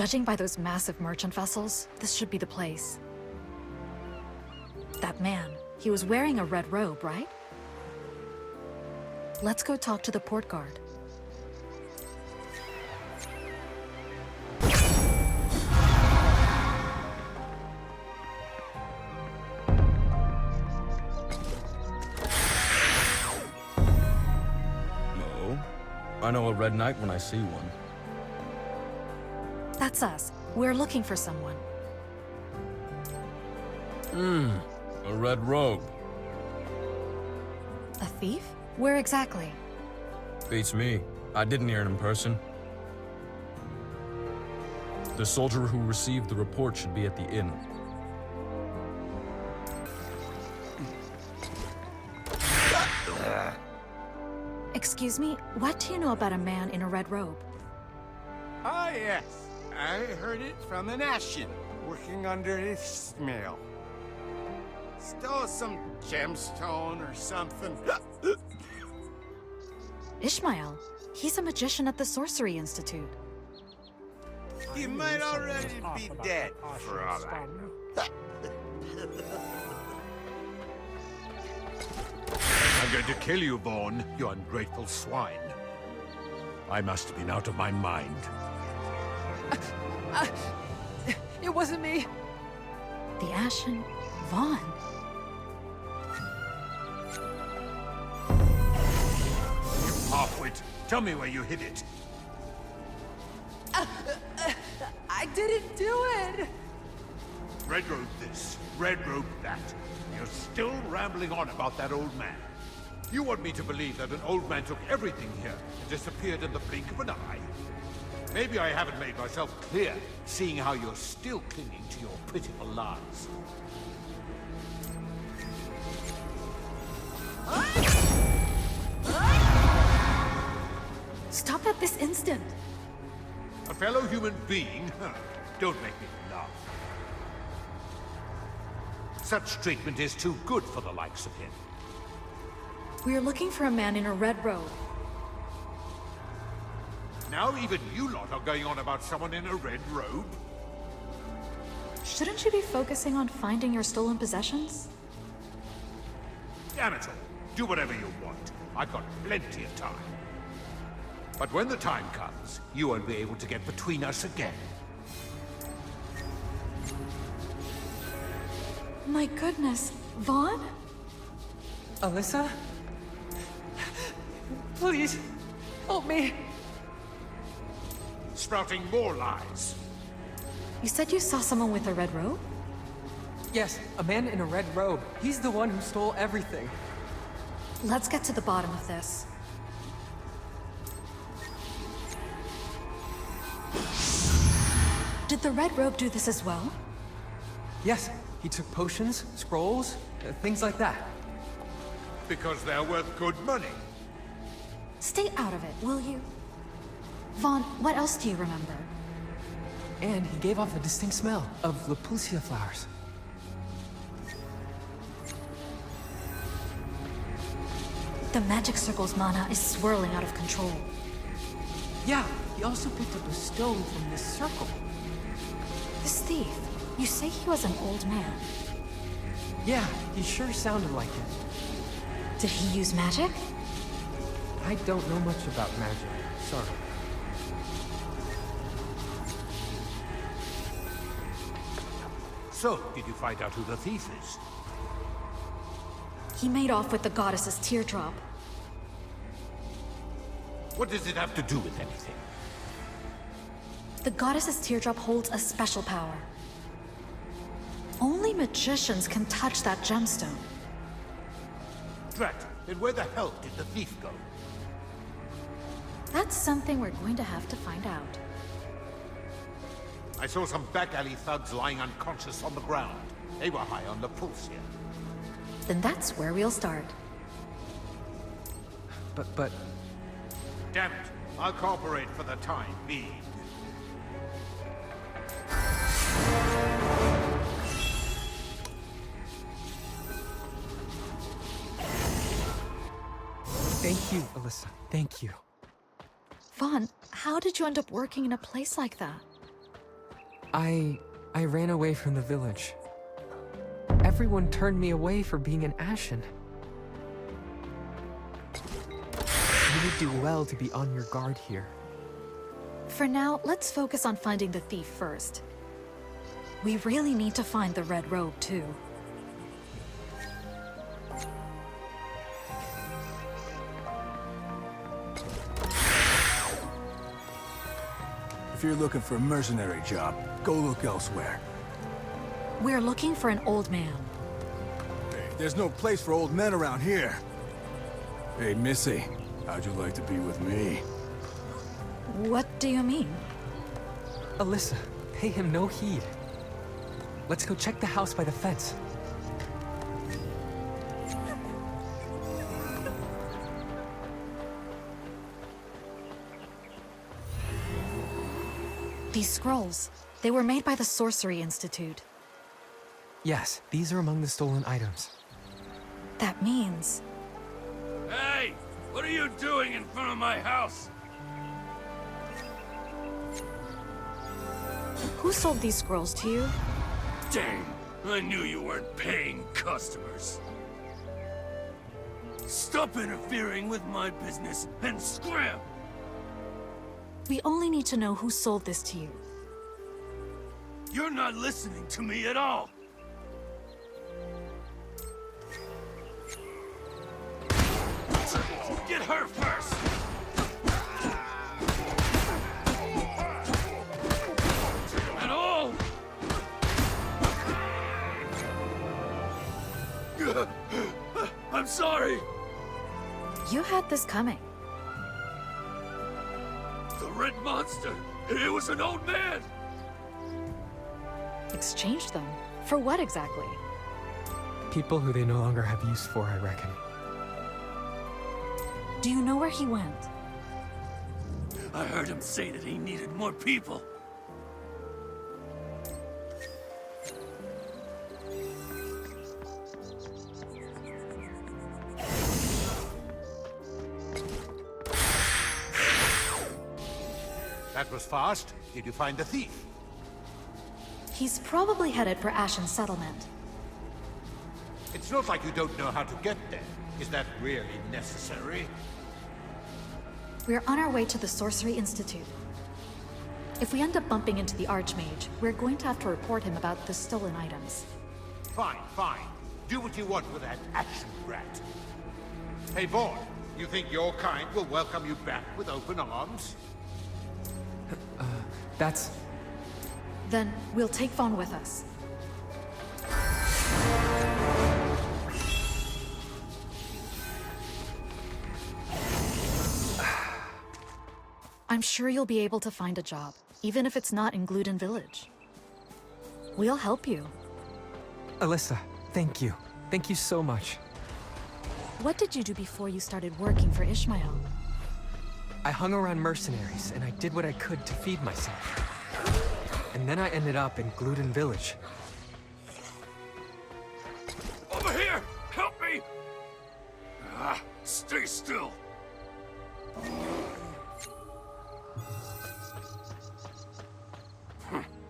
Judging by those massive merchant vessels, this should be the place. That man, he was wearing a red robe, right? Let's go talk to the port guard. No. I know a red knight when I see one. That's us. We're looking for someone. A red robe. A thief? Where exactly? Beats me. I didn't hear it in person. The soldier who received the report should be at the inn. Excuse me, what do you know about a man in a red robe? Ah, yes. I heard it from an Ashen, working under Ismail. Stole some gemstone or something. Ishmael. He's a magician at the Sorcery Institute. He might already be dead, for all I know. I'm going to kill you, Vaughn, you ungrateful swine. I must have been out of my mind. It wasn't me. The Ashen Vaughn. Halfwit, tell me where you hid it. I didn't do it. Red robe this, red robe that. You're still rambling on about that old man. You want me to believe that an old man took everything here and disappeared in the blink of an eye? Maybe I haven't made myself clear, seeing how you're still clinging to your pitiful lies. Stop at this instant. A fellow human being? Don't make me laugh. Such treatment is too good for the likes of him. We're looking for a man in a red robe. Now even you lot are going on about someone in a red robe? Shouldn't you be focusing on finding your stolen possessions? Damn it all. Do whatever you want. I've got plenty of time. But when the time comes, you won't be able to get between us again. My goodness, Vaughn? Alyssa? Please, help me. Sprouting more lies. You said you saw someone with a red robe? Yes, a man in a red robe. He's the one who stole everything. Let's get to the bottom of this. Did the red robe do this as well? Yes, he took potions, scrolls, things like that. Because they're worth good money. Stay out of it, will you? Vaughn, what else do you remember? And he gave off a distinct smell of Lepulsia flowers. The magic circle's mana is swirling out of control. Yeah, he also picked up a stone from this circle. This thief, you say he was an old man. Yeah, he sure sounded like it. Did he use magic? I don't know much about magic. Sorry. So, did you find out who the thief is? He made off with the goddess's teardrop. What does it have to do with anything? The goddess's teardrop holds a special power. Only magicians can touch that gemstone. Drat, then where the hell did the thief go? That's something we're going to have to find out. I saw some back alley thugs lying unconscious on the ground. They were high on Lepulsia. Then that's where we'll start. But... Damn it, I'll cooperate for the time being. Thank you, Alyssa. Thank you. Vaughn, how did you end up working in a place like that? I ran away from the village. Everyone turned me away for being an Ashen. You would do well to be on your guard here. For now, let's focus on finding the thief first. We really need to find the Red Robe, too. If you're looking for a mercenary job, go look elsewhere. We're looking for an old man. Hey, there's no place for old men around here. Hey, Missy, how'd you like to be with me? What do you mean? Alyssa, pay him no heed. Let's go check the house by the fence. These scrolls, they were made by the Sorcery Institute. Yes, these are among the stolen items. That means... Hey! What are you doing in front of my house? Who sold these scrolls to you? Dang! I knew you weren't paying customers. Stop interfering with my business and scram! We only need to know who sold this to you. You're not listening to me at all! Get her first! At all! I'm sorry! You had this coming. The red monster! It was an old man! Exchanged them? For what exactly? People who they no longer have use for, I reckon. Do you know where he went? I heard him say that he needed more people. That was fast. Did you find the thief? He's probably headed for Ashen Settlement. It's not like you don't know how to get there. Is that really necessary? We're on our way to the Sorcery Institute. If we end up bumping into the Archmage, we're going to have to report him about the stolen items. Fine, fine. Do what you want with that action brat. Hey, Vaughn, you think your kind will welcome you back with open arms? That's... Then we'll take Vaughn with us. I'm sure you'll be able to find a job, even if it's not in Gluten Village. We'll help you. Alyssa, thank you. Thank you so much. What did you do before you started working for Ishmael? I hung around mercenaries, and I did what I could to feed myself. And then I ended up in Gluten Village. Over here! Help me! Stay still!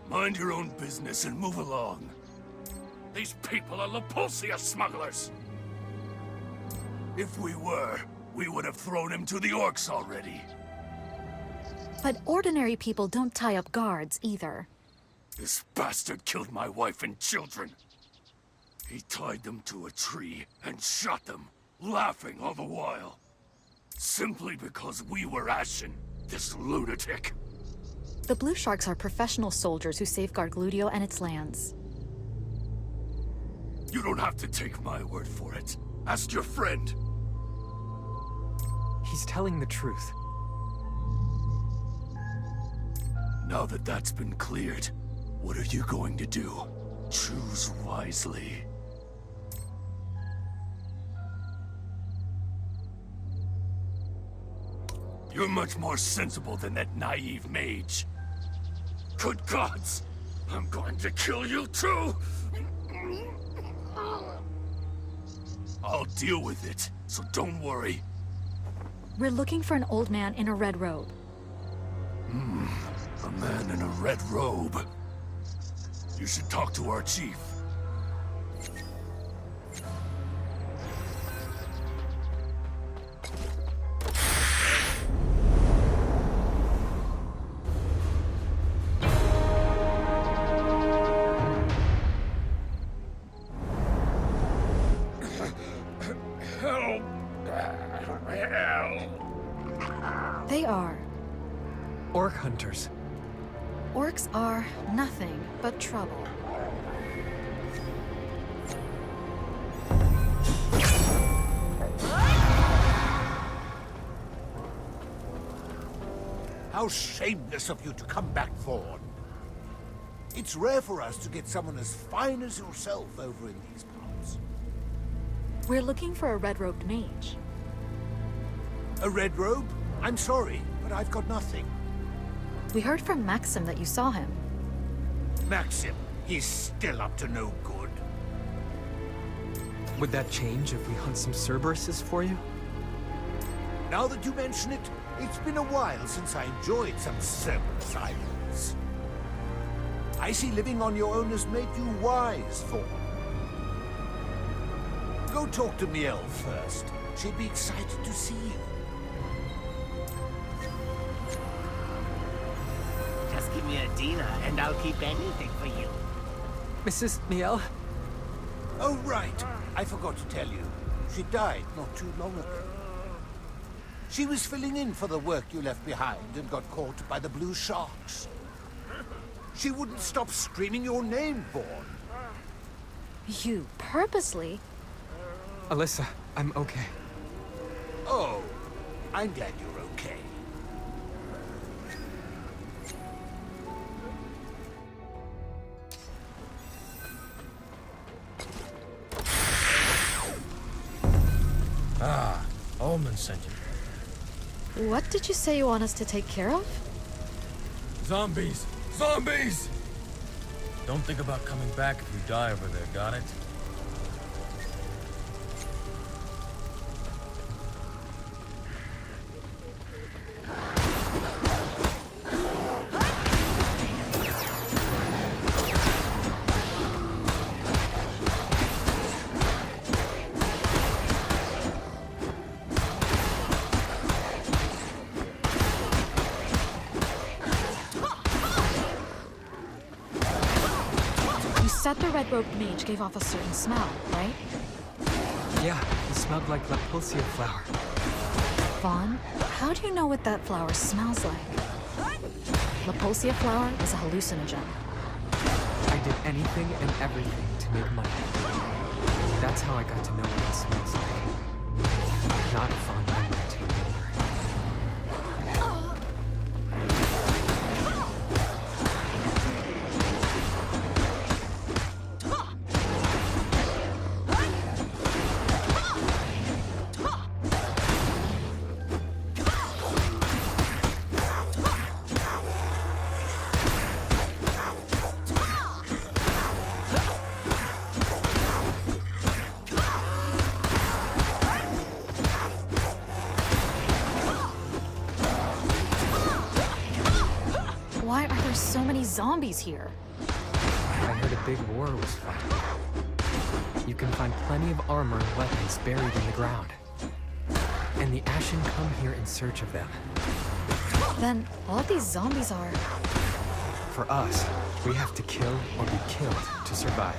Mind your own business and move along. These people are Lapulsia smugglers! If we were, we would have thrown him to the orcs already. But ordinary people don't tie up guards, either. This bastard killed my wife and children. He tied them to a tree and shot them, laughing all the while. Simply because we were Ashen, this lunatic. The Blue Sharks are professional soldiers who safeguard Gludio and its lands. You don't have to take my word for it. Ask your friend. He's telling the truth. Now that that's been cleared, what are you going to do? Choose wisely. You're much more sensible than that naive mage. Good gods! I'm going to kill you too! I'll deal with it, so don't worry. We're looking for an old man in a red robe. A man in a red robe. You should talk to our chief. They are. Orc hunters. Orcs are nothing but trouble. How shameless of you to come back, Vaughn. It's rare for us to get someone as fine as yourself over in these parts. We're looking for a red-robed mage. A red robe? I'm sorry, but I've got nothing. We heard from Maxim that you saw him. Maxim, he's still up to no good. Would that change if we hunt some Cerberuses for you? Now that you mention it, it's been a while since I enjoyed some Cerberus islands. I see living on your own has made you wise, Vaughn. Go talk to Miel first. She'd be excited to see you. Just give me a Dina, and I'll keep anything for you. Mrs. Miel? Oh, right. I forgot to tell you. She died not too long ago. She was filling in for the work you left behind and got caught by the blue sharks. She wouldn't stop screaming your name, Vaughn. You purposely? Alyssa, I'm okay. Oh, I'm glad you're okay. Ah, Ullman sent you. What did you say you want us to take care of? Zombies! Zombies! Don't think about coming back if you die over there, got it? You said the red-robed mage gave off a certain smell, right? Yeah, it smelled like La Pulsia flower. Vaughn, how do you know what that flower smells like? Lapulsia flower is a hallucinogen. I did anything and everything to make money. That's how I got to know what it smells like. Not a fond memory to remember. Why are there so many zombies here? I heard a big war was fought. You can find plenty of armor and weapons buried in the ground. And the Ashen come here in search of them. Then all these zombies are... For us, we have to kill or be killed to survive.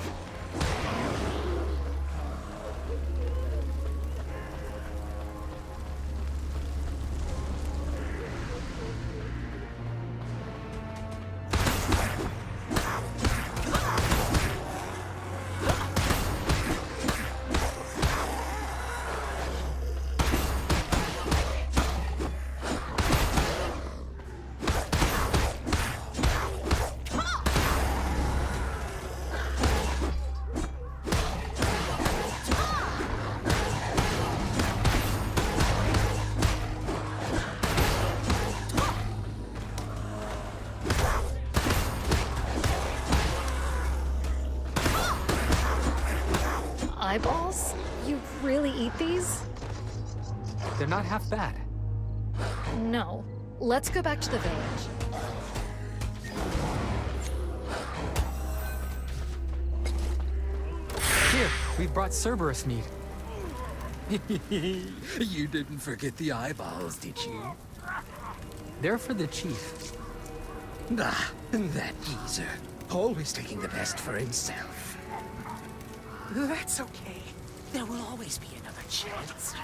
Eyeballs? You really eat these? They're not half bad. No. Let's go back to the village. We've brought Cerberus meat. You didn't forget the eyeballs, did you? They're for the chief. Ah, that geezer. Always taking the best for himself. That's okay. There will always be another chance.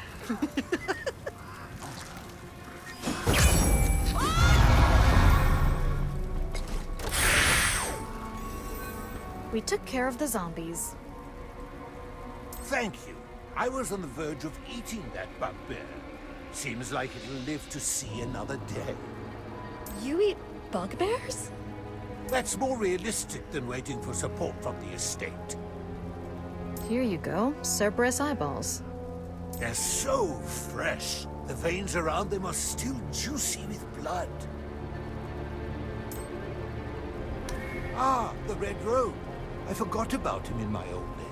We took care of the zombies. Thank you. I was on the verge of eating that bugbear. Seems like it'll live to see another day. You eat bugbears? That's more realistic than waiting for support from the estate. Here you go, Cerberus eyeballs. They're so fresh. The veins around them are still juicy with blood. Ah, the Red Robe. I forgot about him in my old age.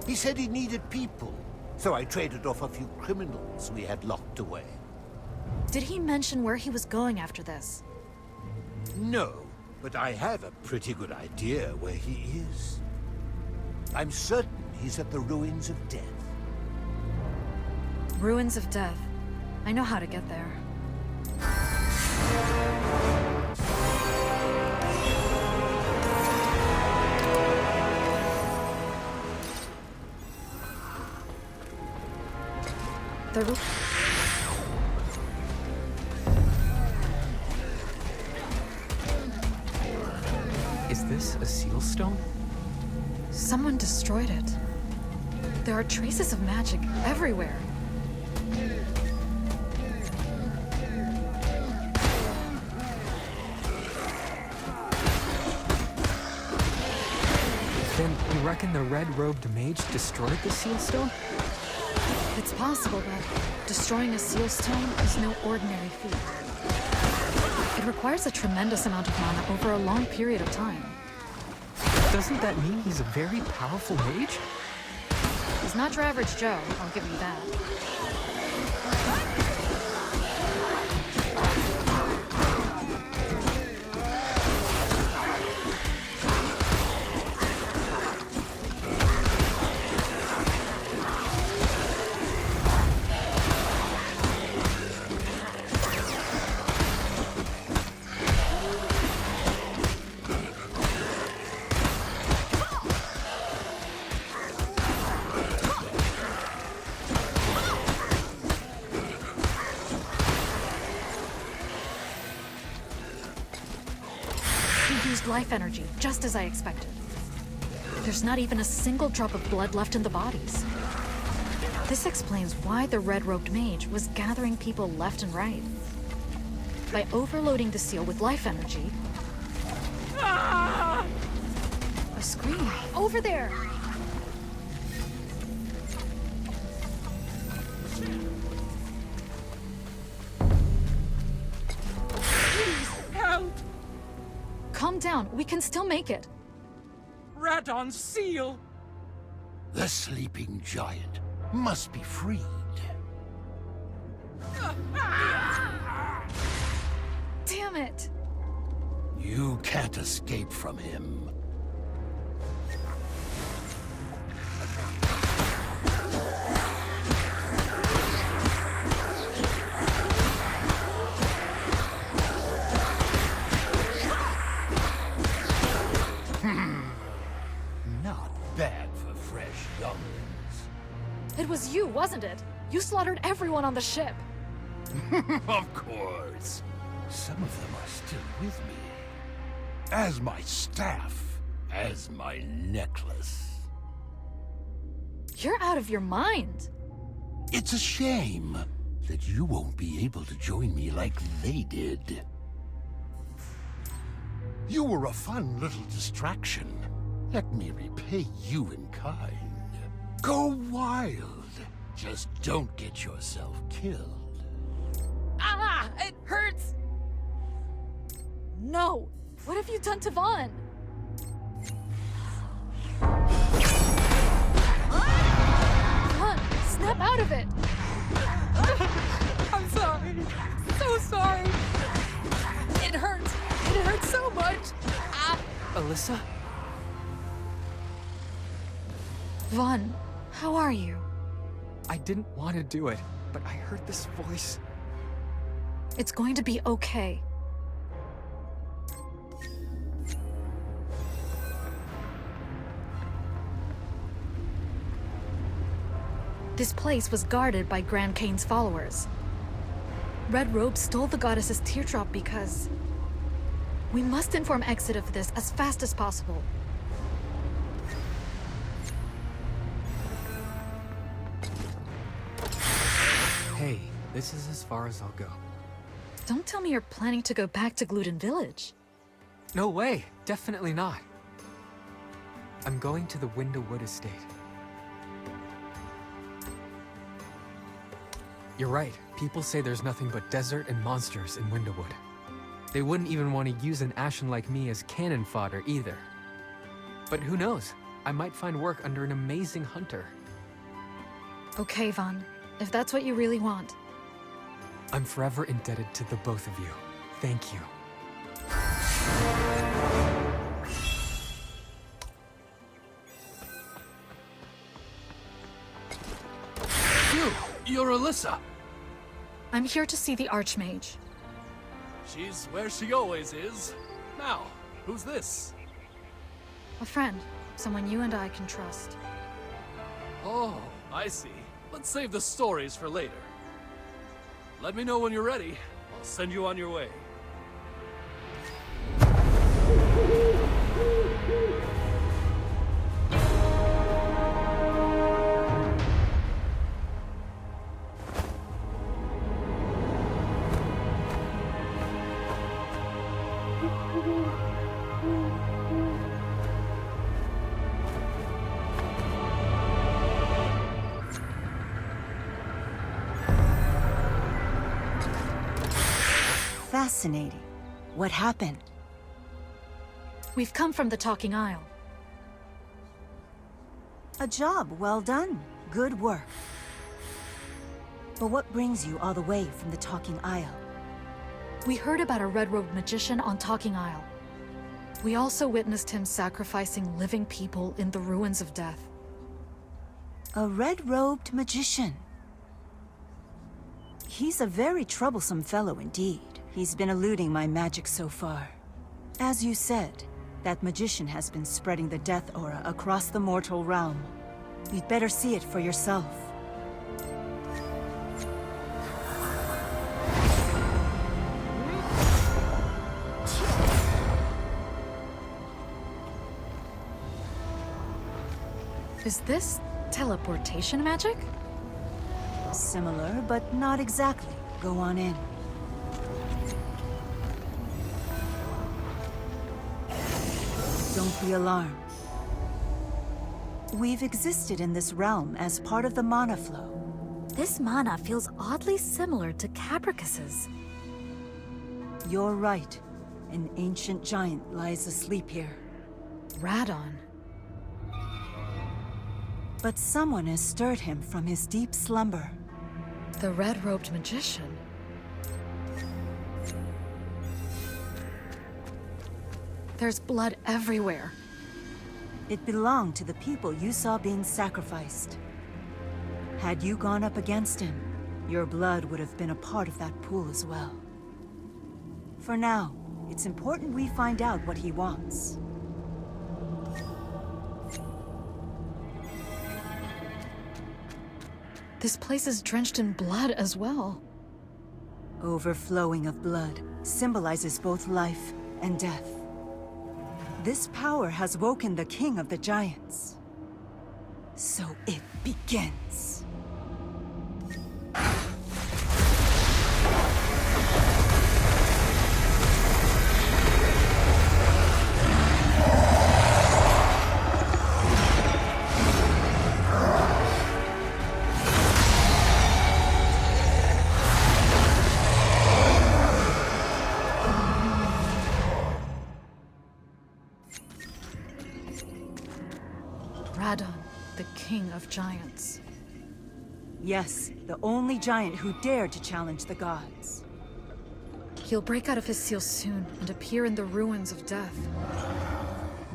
He said he needed people, so I traded off a few criminals we had locked away. Did he mention where he was going after this? No, but I have a pretty good idea where he is. I'm certain he's at the Ruins of Death. Ruins of Death. I know how to get there. Is this a seal stone? Someone destroyed it. There are traces of magic everywhere. Then you reckon the red-robed mage destroyed the seal stone? It's possible, but destroying a seal stone is no ordinary feat. It requires a tremendous amount of mana over a long period of time. Doesn't that mean he's a very powerful mage? He's not your average Joe, I'll give you that. Life energy, just as I expected. There's not even a single drop of blood left in the bodies. This explains why the red-robed mage was gathering people left and right. By overloading the seal with life energy... Ah! A scream. Over there! Calm down. We can still make it. Rat on seal! The sleeping giant must be freed. Damn it! You can't escape from him. Not bad for fresh younglings. It was you, wasn't it? You slaughtered everyone on the ship. Of course. Some of them are still with me. As my staff. As my necklace. You're out of your mind. It's a shame that you won't be able to join me like they did. You were a fun little distraction. Let me repay you in kind. Go wild. Just don't get yourself killed. Ah! It hurts! No! What have you done to Vaughn? Vaughn, snap out of it! I'm sorry. So sorry. It hurts. It hurts so much. Ah. Alyssa? Vaughn, how are you? I didn't want to do it, but I heard this voice. It's going to be okay. This place was guarded by Grand Kane's followers. Red Robe stole the goddess's teardrop because... We must inform Exit of this as fast as possible. Hey, this is as far as I'll go. Don't tell me you're planning to go back to Gluten Village. No way, definitely not. I'm going to the Windowwood estate. You're right, people say there's nothing but desert and monsters in Windowwood. They wouldn't even want to use an Ashen like me as cannon fodder either. But who knows? I might find work under an amazing hunter. Okay, Vaughn. If that's what you really want. I'm forever indebted to the both of you. Thank you. You're Alyssa. I'm here to see the Archmage. She's where she always is. Now, who's this? A friend. Someone you and I can trust. Oh, I see. Let's save the stories for later. Let me know when you're ready. I'll send you on your way. Fascinating. What happened? We've come from the Talking Isle. A job well done. Good work. But what brings you all the way from the Talking Isle? We heard about a red-robed magician on Talking Isle. We also witnessed him sacrificing living people in the ruins of death. A red-robed magician. He's a very troublesome fellow indeed. He's been eluding my magic so far. As you said, that magician has been spreading the death aura across the mortal realm. You'd better see it for yourself. Is this teleportation magic? Similar, but not exactly. Go on in. Don't be alarmed. We've existed in this realm as part of the mana flow. This mana feels oddly similar to Capricus's. You're right. An ancient giant lies asleep here. Radon. But someone has stirred him from his deep slumber. The red-robed magician. There's blood everywhere. It belonged to the people you saw being sacrificed. Had you gone up against him, your blood would have been a part of that pool as well. For now, it's important we find out what he wants. This place is drenched in blood as well. Overflowing of blood symbolizes both life and death. This power has woken the king of the giants. So it begins. Radon, the king of giants. Yes, the only giant who dared to challenge the gods. He'll break out of his seal soon and appear in the ruins of death.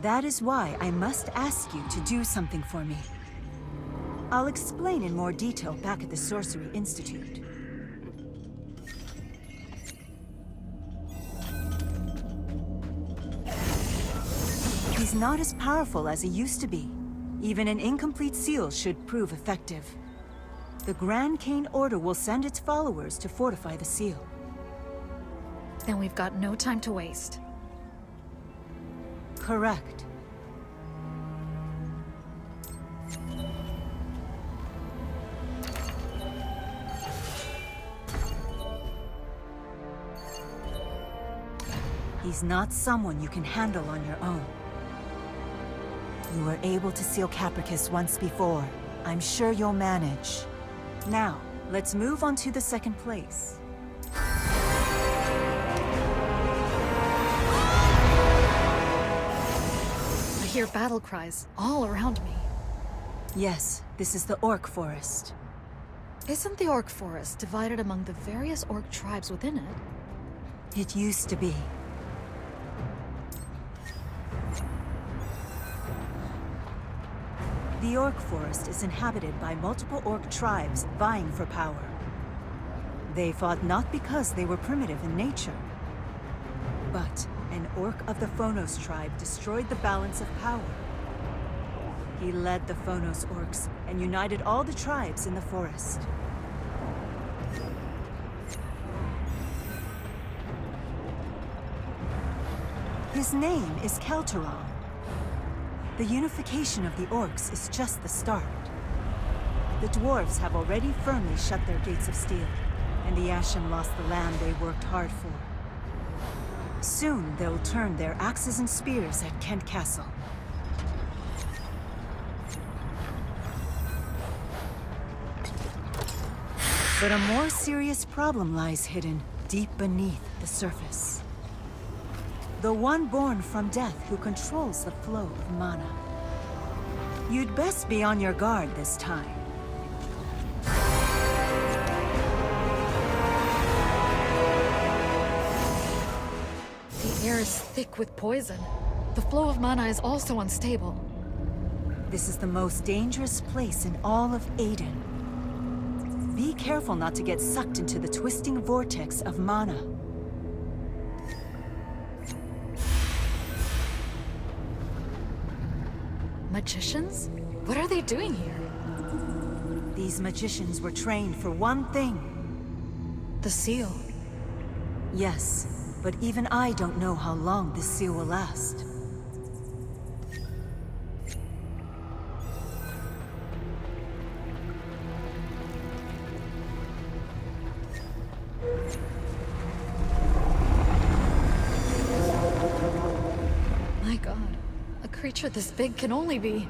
That is why I must ask you to do something for me. I'll explain in more detail back at the Sorcery Institute. He's not as powerful as he used to be. Even an incomplete seal should prove effective. The Grand Cane Order will send its followers to fortify the seal. Then we've got no time to waste. Correct. He's not someone you can handle on your own. You were able to seal Capricus once before. I'm sure you'll manage. Now, let's move on to the second place. I hear battle cries all around me. Yes, this is the Orc Forest. Isn't the Orc Forest divided among the various Orc tribes within it? It used to be. The Orc Forest is inhabited by multiple Orc tribes vying for power. They fought not because they were primitive in nature, but an Orc of the Phonos tribe destroyed the balance of power. He led the Phonos Orcs and united all the tribes in the forest. His name is Keltaron. The unification of the Orcs is just the start. The dwarves have already firmly shut their gates of steel, and the Ashen lost the land they worked hard for. Soon they'll turn their axes and spears at Kent Castle. But a more serious problem lies hidden deep beneath the surface. The one born from death who controls the flow of mana. You'd best be on your guard this time. The air is thick with poison. The flow of mana is also unstable. This is the most dangerous place in all of Aiden. Be careful not to get sucked into the twisting vortex of mana. Magicians? What are they doing here? These magicians were trained for one thing. The seal. Yes, but even I don't know how long this seal will last. My god. A creature this big can only be...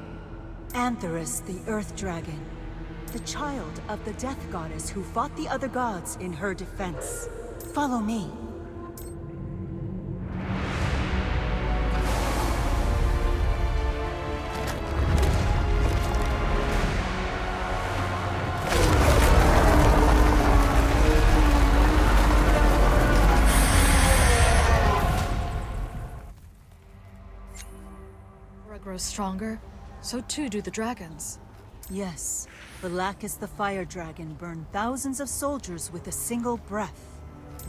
Antherus, the Earth Dragon. The child of the Death Goddess who fought the other gods in her defense. Follow me. Grows stronger, so too do the dragons. Yes, Balakis the Fire Dragon burned thousands of soldiers with a single breath.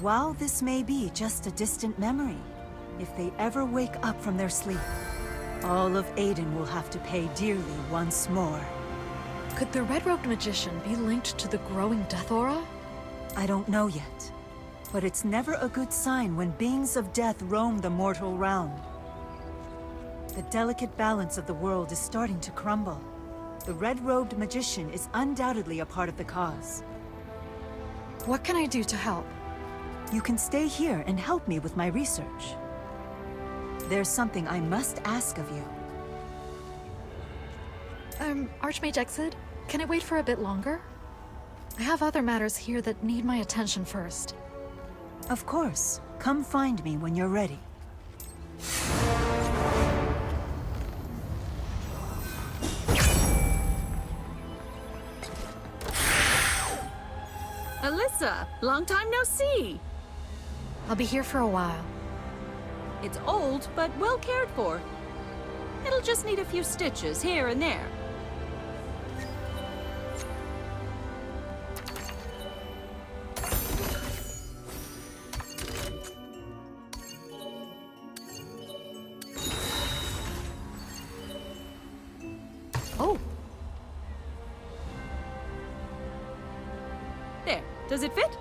While this may be just a distant memory, if they ever wake up from their sleep, all of Aiden will have to pay dearly once more. Could the red-robed magician be linked to the growing death aura? I don't know yet, but it's never a good sign when beings of death roam the mortal realm. The delicate balance of the world is starting to crumble. The red-robed magician is undoubtedly a part of the cause. What can I do to help? You can stay here and help me with my research. There's something I must ask of you. Archmage Exit, can I wait for a bit longer? I have other matters here that need my attention first. Of course. Come find me when you're ready. Alyssa, long time no see. I'll be here for a while. It's old, but well cared for. It'll just need a few stitches here and there. Oh, There, does it fit?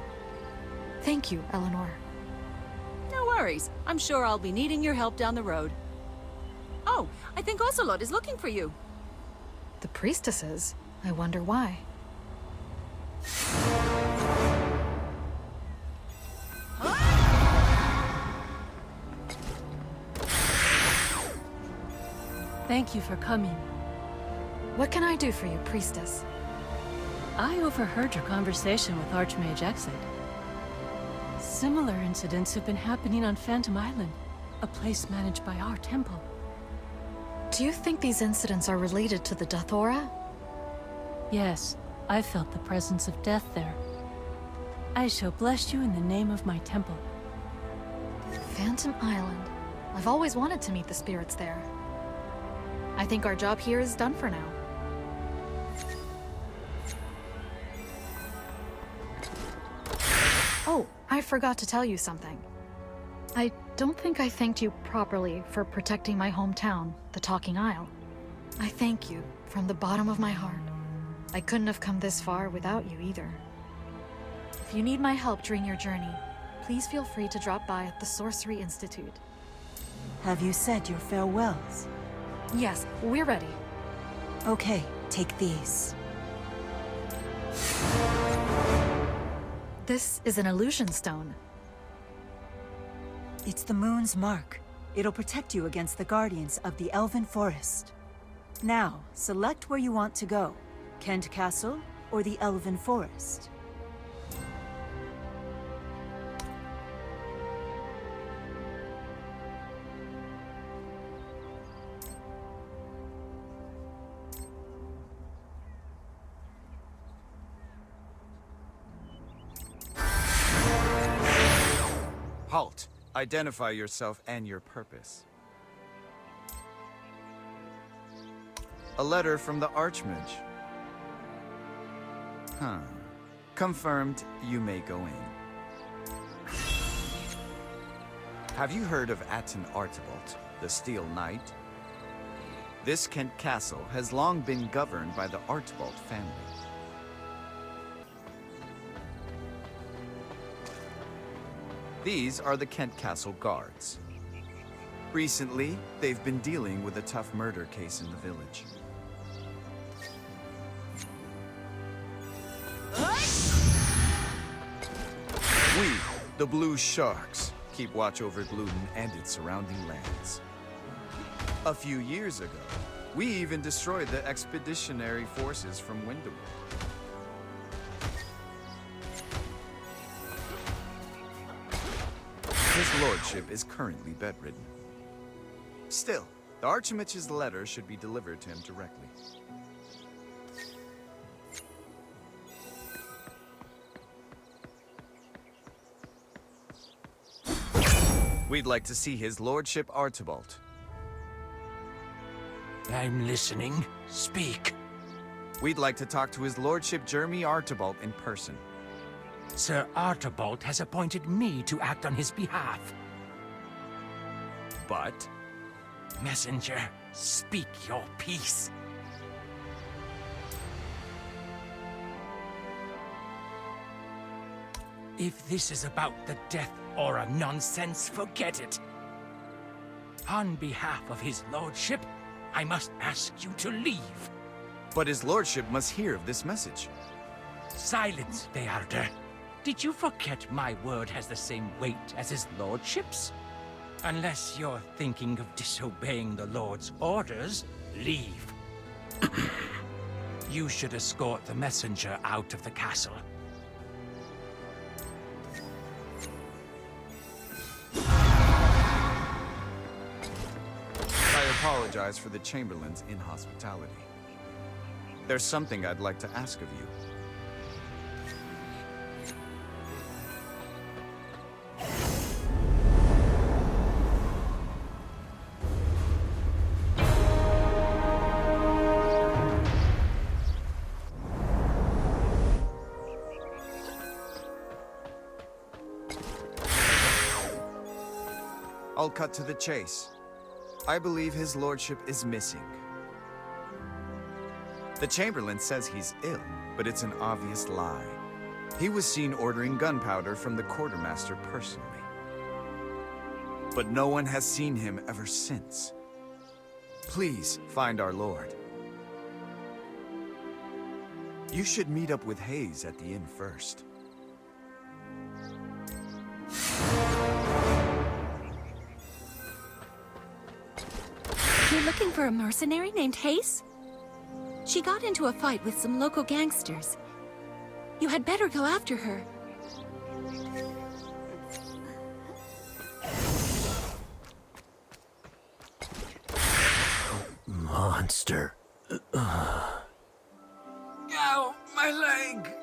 thank you, Eleanor. No worries. I'm sure I'll be needing your help down the road. Oh, I think Ocelot is looking for you. The priestesses? I wonder why. Thank you for coming. What can I do for you, priestess? I overheard your conversation with Archmage Exit. Similar incidents have been happening on Phantom Island, a place managed by our temple. Do you think these incidents are related to the Death Aura? Yes, I felt the presence of death there. I shall bless you in the name of my temple. Phantom Island. I've always wanted to meet the spirits there. I think our job here is done for now. Oh, I forgot to tell you something. I don't think I thanked you properly for protecting my hometown, the Talking Isle. I thank you from the bottom of my heart. I couldn't have come this far without you either. If you need my help during your journey, please feel free to drop by at the Sorcery Institute. Have you said your farewells? Yes, we're ready. Okay, take these. This is an illusion stone. It's the moon's mark. It'll protect you against the guardians of the Elven Forest. Now, select where you want to go. Kent Castle or the Elven Forest? Halt. Identify yourself and your purpose. A letter from the Archmage. Huh. Confirmed, you may go in. Have you heard of Atten Artebolt, the Steel Knight? This Kent Castle has long been governed by the Artebolt family. These are the Kent Castle guards. Recently, they've been dealing with a tough murder case in the village. We, the Blue Sharks, keep watch over Gluten and its surrounding lands. A few years ago, we even destroyed the expeditionary forces from Windowwood. His lordship is currently bedridden. Still, the Archmage's letter should be delivered to him directly. We'd like to see his lordship Artebolt. I'm listening. Speak. We'd like to talk to his lordship Jeremy Artebolt in person. Sir Artebolt has appointed me to act on his behalf. But? Messenger, speak your piece. If this is about the Death Aura nonsense, forget it. On behalf of his lordship, I must ask you to leave. But his lordship must hear of this message. Silence, Bearder. Did you forget my word has the same weight as his lordship's? Unless you're thinking of disobeying the Lord's orders, leave. You should escort the messenger out of the castle. I apologize for the Chamberlain's inhospitality. There's something I'd like to ask of you. I'll cut to the chase. I believe his lordship is missing. The Chamberlain says he's ill, but it's an obvious lie. He was seen ordering gunpowder from the quartermaster personally. But no one has seen him ever since. Please find our lord. You should meet up with Hayes at the inn first. You're looking for a mercenary named Hayes? She got into a fight with some local gangsters. You had better go after her. Monster. Ow, my leg!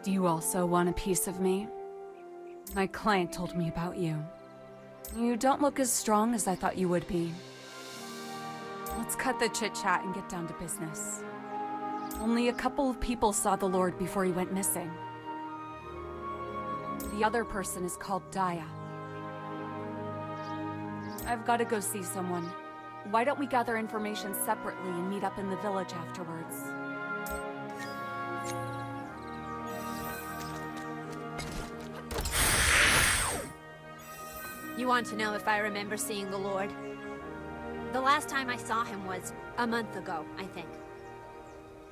Do you also want a piece of me? My client told me about you. You don't look as strong as I thought you would be. Let's cut the chit-chat and get down to business. Only a couple of people saw the Lord before he went missing. The other person is called Daya. I've got to go see someone. Why don't we gather information separately and meet up in the village afterwards? You want to know if I remember seeing the Lord? The last time I saw him was a month ago, I think.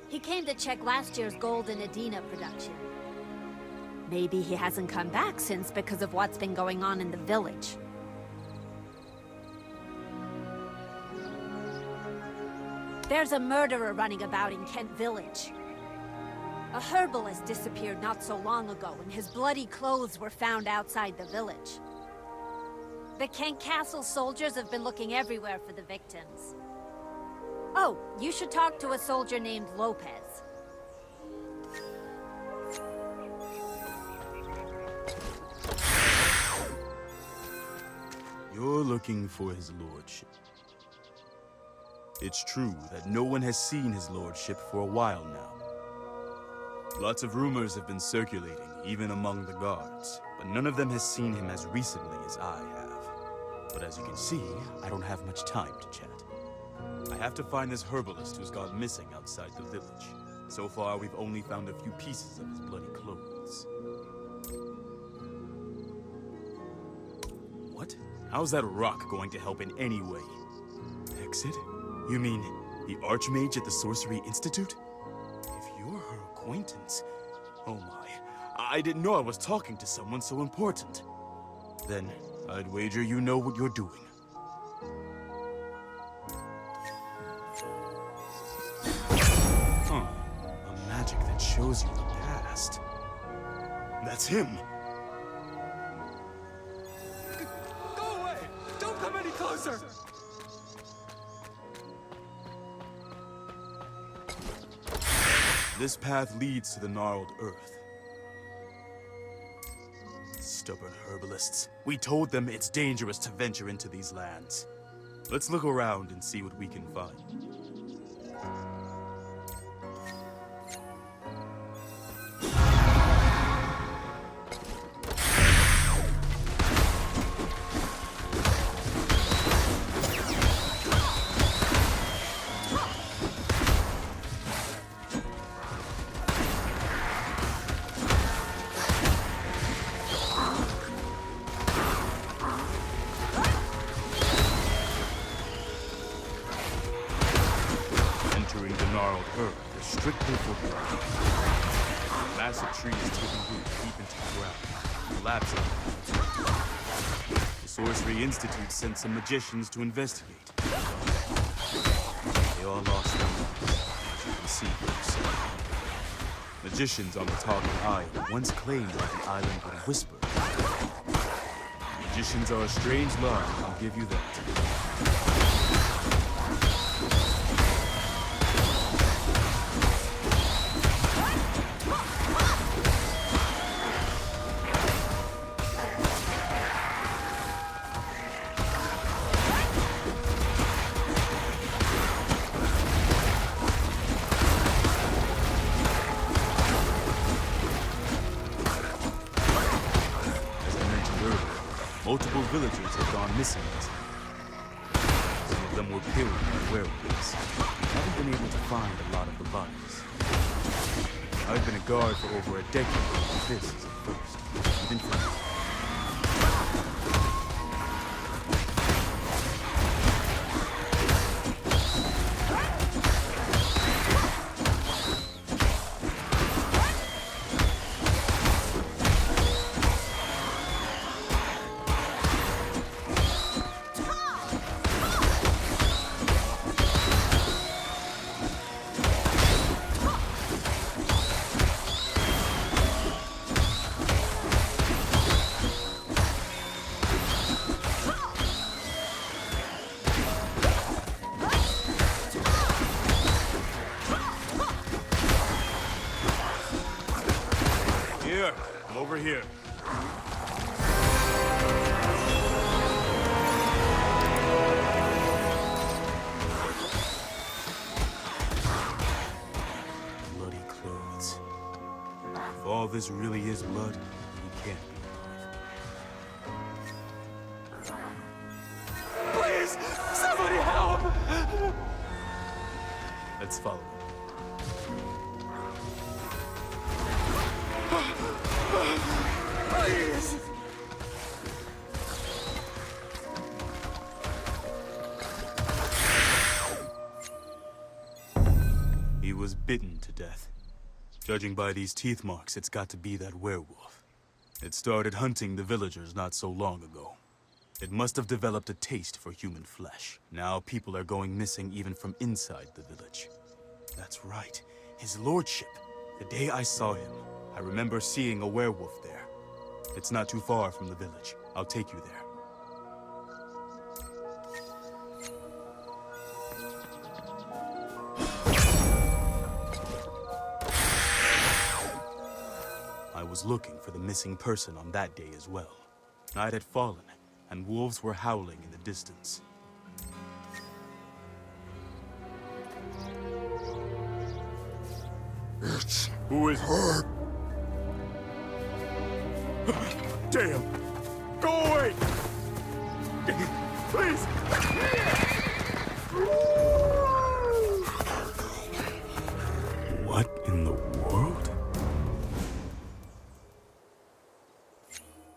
He came to check last year's gold and Adina production. Maybe he hasn't come back since because of what's been going on in the village. There's a murderer running about in Kent Village. A herbalist disappeared not so long ago, and his bloody clothes were found outside the village. The Kent Castle soldiers have been looking everywhere for the victims. Oh, you should talk to a soldier named Lopez. You're looking for his lordship. It's true that no one has seen his lordship for a while now. Lots of rumors have been circulating, even among the guards, but none of them has seen him as recently as I have. But as you can see, I don't have much time to chat. I have to find this herbalist who's gone missing outside the village. So far, we've only found a few pieces of his bloody clothes. What? How's that rock going to help in any way? Exit? You mean the Archmage at the Sorcery Institute? If you're her acquaintance... Oh my, I didn't know I was talking to someone so important. Then, I'd wager you know what you're doing. Huh. A magic that shows you the past. That's him! Go away! Don't come any closer! This path leads to the gnarled earth. Stubborn herbalists. We told them it's dangerous to venture into these lands. Let's look around and see what we can find. Entering the gnarled earth is strictly forbidden. A massive tree is taking root deep into the ground, collapsing. The Sorcery Institute sent some magicians to investigate. They all lost their minds, as you can see for yourself. Magicians on the Talking Isle once claimed that the island would whisper. Magicians are a strange lot, I'll give you that. Multiple villagers have gone missing recently. of them were killed by werewolves. We haven't been able to find a lot of the bodies. I've been a guard for over a decade, and this is a first. Even for me. Over here. Bloody clothes. If all this really is blood, he can't be alive. Please! Somebody help! Let's follow him. Please! He was bitten to death. Judging by these teeth marks, it's got to be that werewolf. It started hunting the villagers not so long ago. It must have developed a taste for human flesh. Now people are going missing even from inside the village. That's right, his lordship. The day I saw him, I remember seeing a werewolf there. It's not too far from the village. I'll take you there. I was looking for the missing person on that day as well. Night had fallen, and wolves were howling in the distance. Who is her? Damn! Go away! Please! What in the world?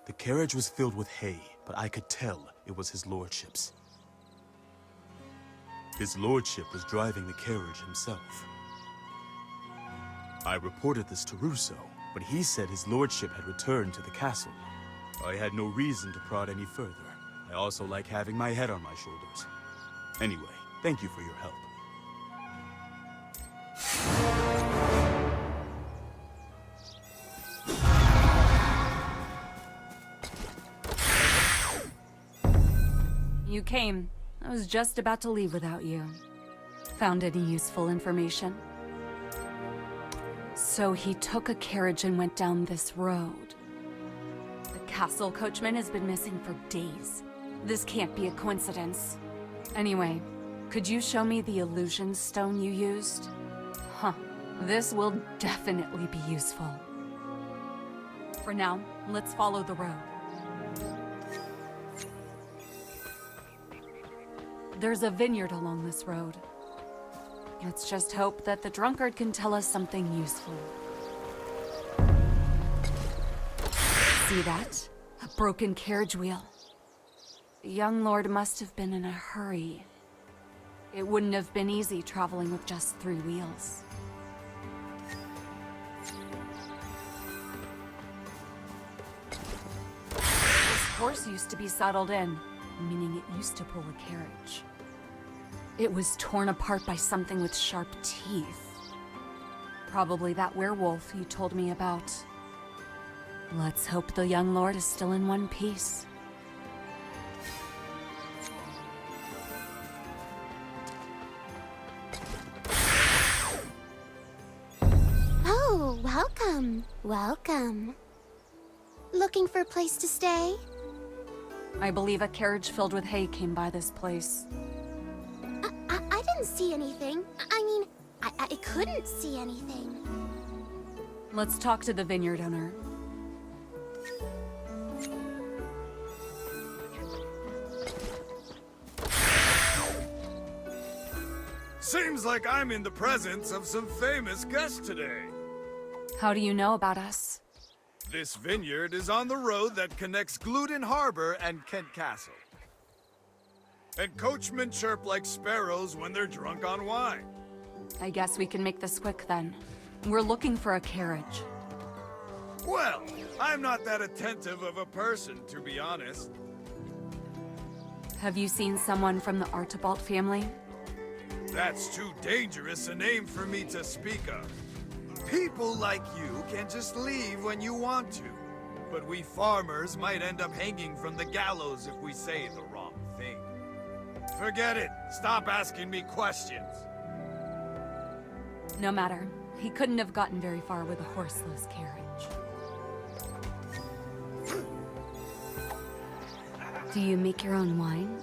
The carriage was filled with hay, but I could tell it was his lordship's. His lordship was driving the carriage himself. I reported this to Russo, but he said his lordship had returned to the castle. I had no reason to prod any further. I also like having my head on my shoulders. Anyway, thank you for your help. You came. I was just about to leave without you. Found any useful information? So he took a carriage and went down this road. The castle coachman has been missing for days. This can't be a coincidence. Anyway, could you show me the illusion stone you used? Huh. This will definitely be useful. For now, let's follow the road. There's a vineyard along this road. Let's just hope that the drunkard can tell us something useful. See that? A broken carriage wheel. The young lord must have been in a hurry. It wouldn't have been easy traveling with just 3 wheels. This horse used to be saddled in, meaning it used to pull a carriage. It was torn apart by something with sharp teeth. Probably that werewolf you told me about. Let's hope the young lord is still in one piece. Oh, welcome. Welcome. Looking for a place to stay? I believe a carriage filled with hay came by this place. I didn't see anything. I mean, I couldn't see anything. Let's talk to the vineyard owner. Seems like I'm in the presence of some famous guests today. How do you know about us? This vineyard is on the road that connects Gluden Harbor and Kent Castle. And coachmen chirp like sparrows when they're drunk on wine. I guess we can make this quick then. We're looking for a carriage. Well, I'm not that attentive of a person, to be honest. Have you seen someone from the Archibald family? That's too dangerous a name for me to speak of. People like you can just leave when you want to. But we farmers might end up hanging from the gallows if we say the wrong thing. Forget it. Stop asking me questions. No matter. He couldn't have gotten very far with a horseless carriage. Do you make your own wine?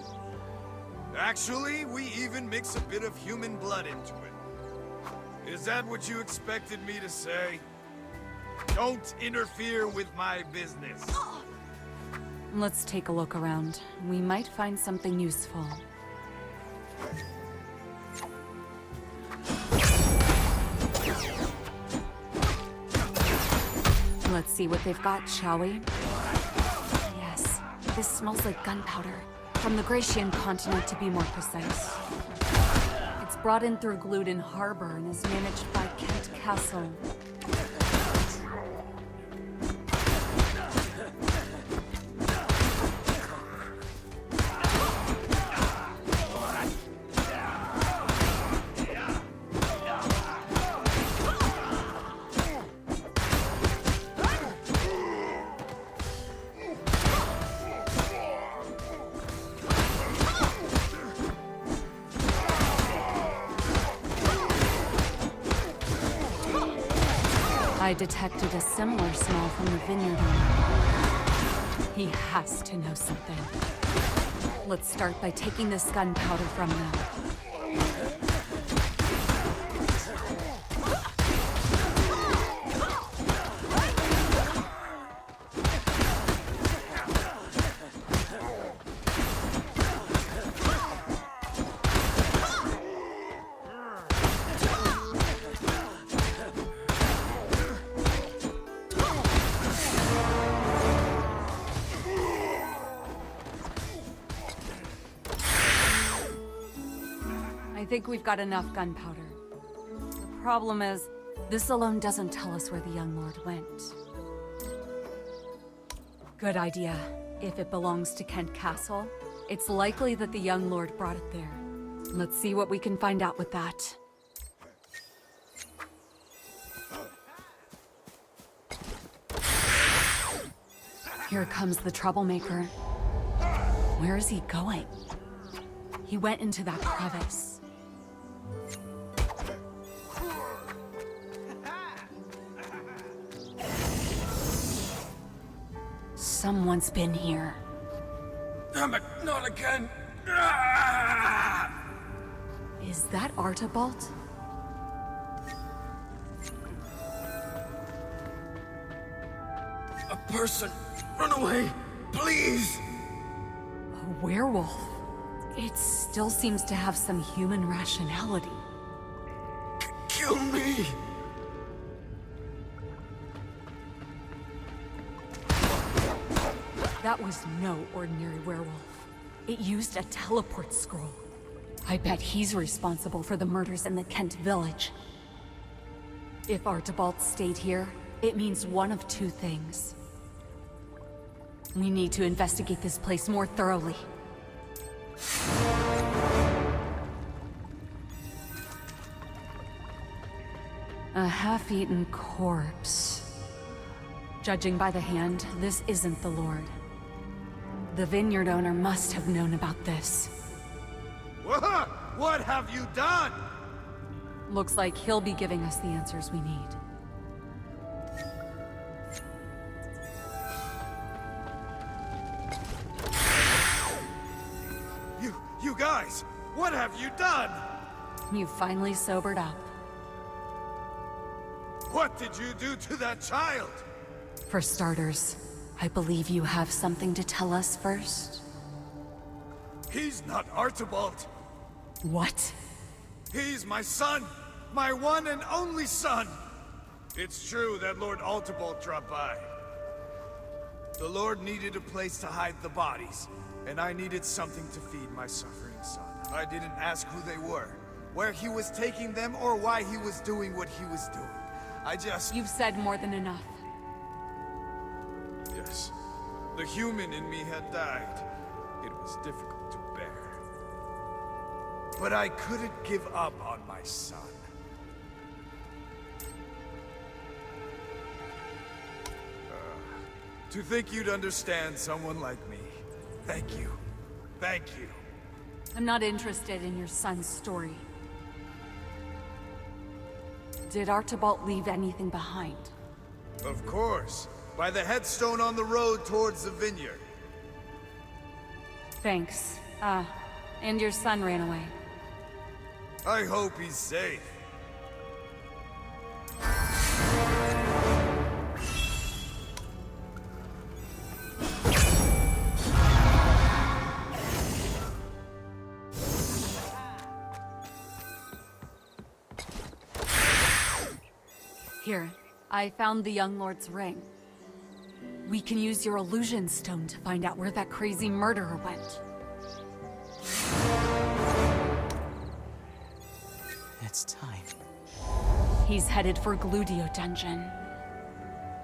Actually, we even mix a bit of human blood into it. Is that what you expected me to say? Don't interfere with my business. Let's take a look around. We might find something useful. Let's see what they've got, shall we? Yes, this smells like gunpowder. From the Gratian continent, to be more precise. It's brought in through Gluden Harbor and is managed by Kent Castle. I detected a similar smell from the vineyard owner. He has to know something. Let's start by taking this gunpowder from them. I think we've got enough gunpowder. The problem is, this alone doesn't tell us where the young lord went. Good idea. If it belongs to Kent Castle, it's likely that the young lord brought it there. Let's see what we can find out with that. Here comes the troublemaker. Where is he going? He went into that crevice. Someone's been here. Damn it, not again! Is that Archibald? A person! Run away! Please! A werewolf? It still seems to have some human rationality. Kill me! That was no ordinary werewolf. It used a teleport scroll. I bet he's responsible for the murders in the Kent village. If Archibald stayed here, it means one of two things. We need to investigate this place more thoroughly. A half-eaten corpse. Judging by the hand, this isn't the Lord. The vineyard owner must have known about this. What have you done? Looks like he'll be giving us the answers we need. You guys, what have you done? You finally sobered up. What did you do to that child? For starters, I believe you have something to tell us first. He's not Archibald. What? He's my son! My one and only son! It's true that Lord Altibald dropped by. The Lord needed a place to hide the bodies, and I needed something to feed my suffering son. I didn't ask who they were, where he was taking them, or why he was doing what he was doing. I just... You've said more than enough. Yes. The human in me had died. It was difficult to bear. But I couldn't give up on my son. To think you'd understand someone like me. Thank you. Thank you. I'm not interested in your son's story. Did Archibald leave anything behind? Of course. By the headstone on the road towards the vineyard. Thanks. And your son ran away. I hope he's safe. Here, I found the young lord's ring. We can use your illusion stone to find out where that crazy murderer went. It's time. He's headed for Gludio Dungeon.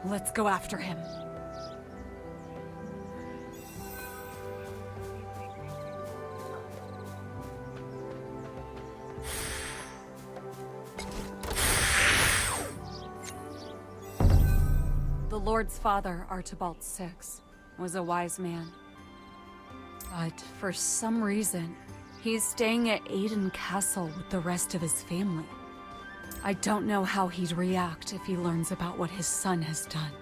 Let's go after him. The Lord's father, Archibald VI, was a wise man. But for some reason, he's staying at Aiden Castle with the rest of his family. I don't know how he'd react if he learns about what his son has done.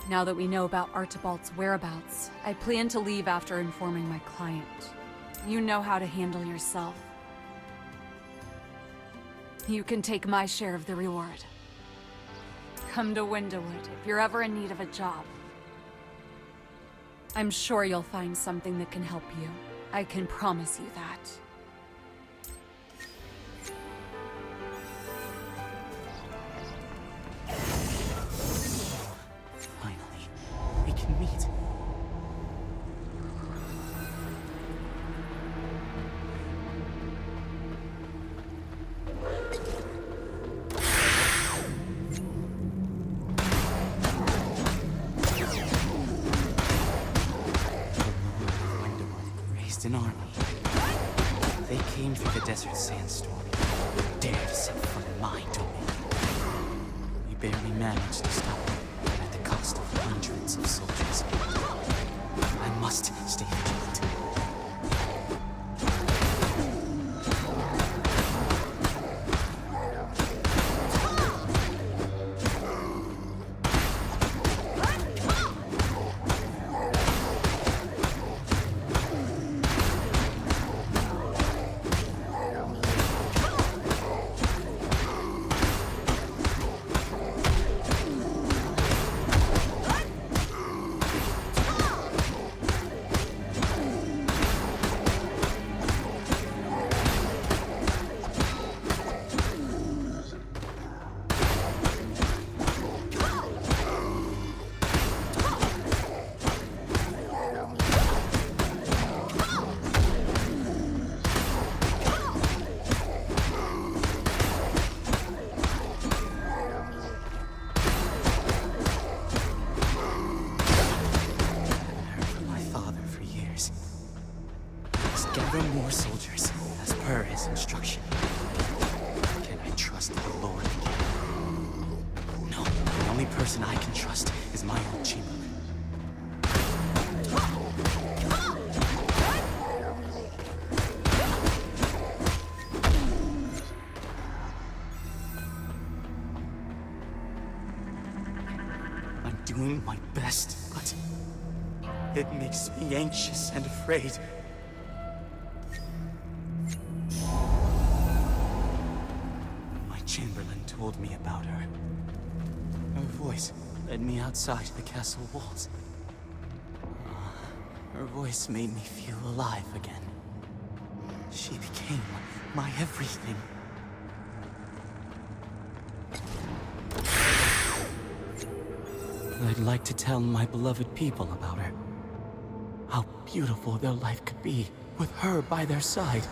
Now that we know about Archibald's whereabouts, I plan to leave after informing my client. You know how to handle yourself. You can take my share of the reward. Come to Windowwood if you're ever in need of a job. I'm sure you'll find something that can help you. I can promise you that. Finally, we can meet. An army. They came through the desert sandstorm, dared set foot in my domain. We barely managed to stop them, at the cost of hundreds of soldiers. I must stay vigilant. Gather more soldiers, as per his instruction. Can I trust the Lord again? No, the only person I can trust is my old chamberlain. I'm doing my best, but it makes me anxious and afraid. Chamberlain told me about her. Her voice led me outside the castle walls. Her voice made me feel alive again. She became my everything. I'd like to tell my beloved people about her. How beautiful their life could be with her by their side.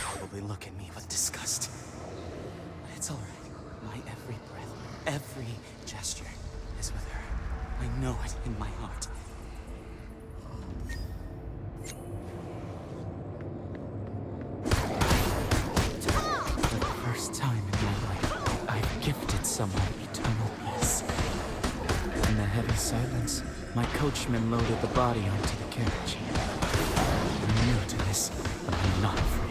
Probably look at me with disgust. But it's all right. My every breath, every gesture is with her. I know it in my heart. For the first time in my life, I've gifted someone eternal peace. In the heavy silence, my coachman loaded the body onto the carriage. I'm new to this, but I'm not afraid.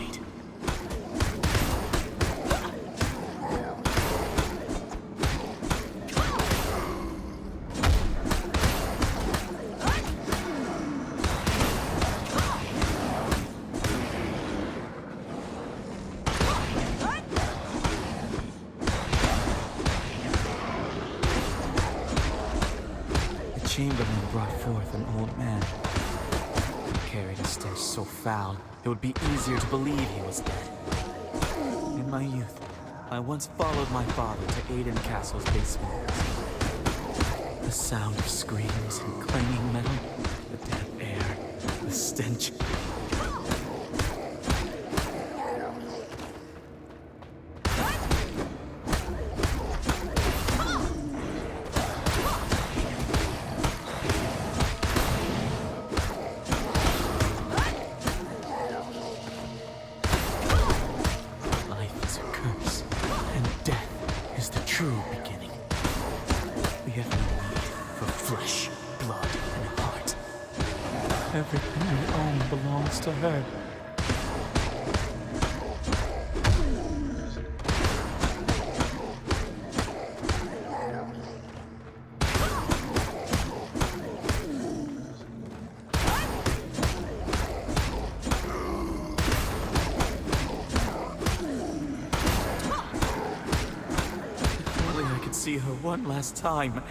The chamberlain brought forth an old man. He carried a stench so foul, it would be easier to believe he was dead. In my youth, I once followed my father to Aiden Castle's basement. The sound of screams and clanging metal, the damp air, the stench. True beginning. We have no need for flesh, blood, and heart. Everything we own belongs to her. See her one last time.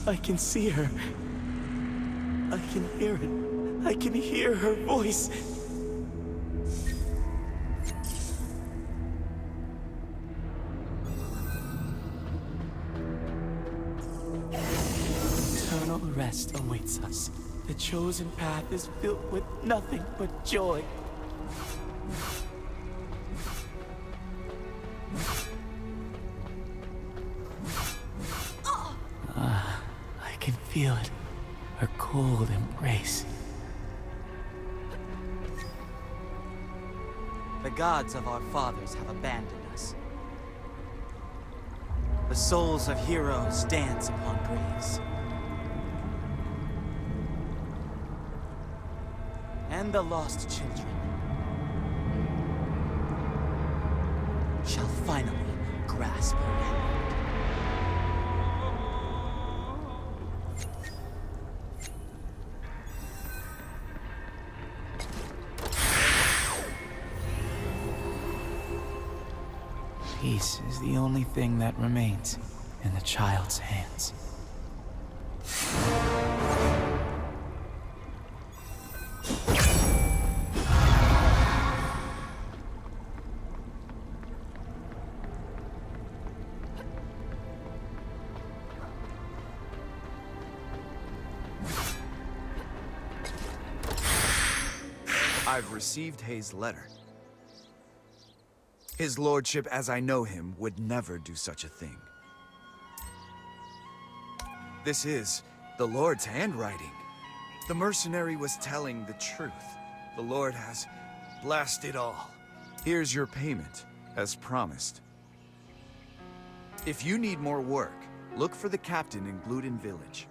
I can see her. I can hear it. I can hear her voice. Eternal rest awaits us. The chosen path is filled with nothing but joy. I can feel it. Her cold embrace. The gods of our fathers have abandoned us. The souls of heroes dance upon graves. And the lost children shall finally grasp her hand. Peace is the only thing that remains in the child's hands. I've received Hayes' letter. His lordship, as I know him, would never do such a thing. This is the Lord's handwriting. The mercenary was telling the truth. The Lord has blessed it all. Here's your payment, as promised. If you need more work, look for the captain in Gluten Village.